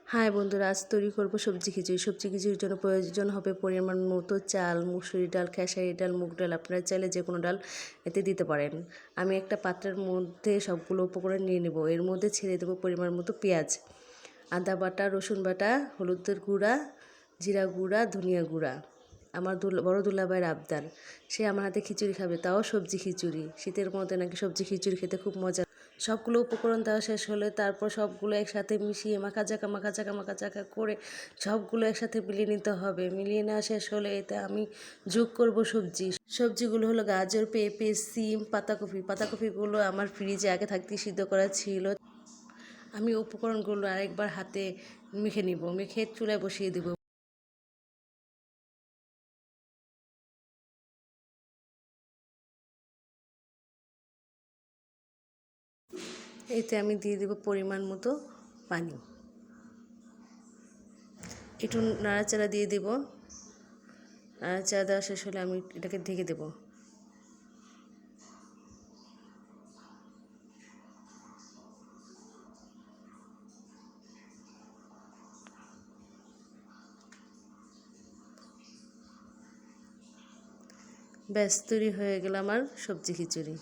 High বন্ধুরা, আজ তৈরি করব সবজি খিচুড়ি। সবজি খিচুড়ির জন্য প্রয়োজন হবে পরিমাণ মতো চাল, মুসুরি ডাল, খেসারি ডাল, মুগ ডাল। আপনারা চাইলে যে কোনো ডাল এতে দিতে পারেন। আমি একটা পাত্রের মধ্যে সবগুলো উপকরণ নিয়ে নেব। এর মধ্যে ছেড়ে দেবো পরিমাণ মতো পেঁয়াজ, আদা বাটা, রসুন বাটা, হলুদের গুঁড়া, জিরা গুঁড়া, ধনিয়া গুঁড়া। আমার বড় দুলাভাইয়ের আবদার, সে আমার হাতে খিচুড়ি খাবে, তাও সবজি খিচুড়ি। শীতের মধ্যে নাকি সবজি খিচুড়ি খেতে খুব মজা। সবগুলো উপকরণ দেওয়া শেষ হলে তারপর সবগুলো একসাথে মিশিয়ে মাখা করে সবগুলো একসাথে মিলিয়ে নিতে হবে। মিলিয়ে নেওয়া শেষ হলে এতে আমি যোগ করব সবজিগুলো হলো গাজর, পেঁপে, সিম, পাতাকপিগুলো আমার ফ্রিজে আগে থাকতেই সিদ্ধ করা ছিল। আমি উপকরণগুলো আরেকবার হাতে মেখে নিব, মেখে চুলায় বসিয়ে দেব। এতে আমি দিয়ে দেব পরিমাণ মতো পানি, একটু নাড়াচাড়া দিয়ে দেব। নাড়াচাড়া দেওয়া শেষ হলে আমি এটাকে ঢেকে দেব। ব্যাস, তৈরি হয়ে গেল আমার সবজি খিচুড়ি।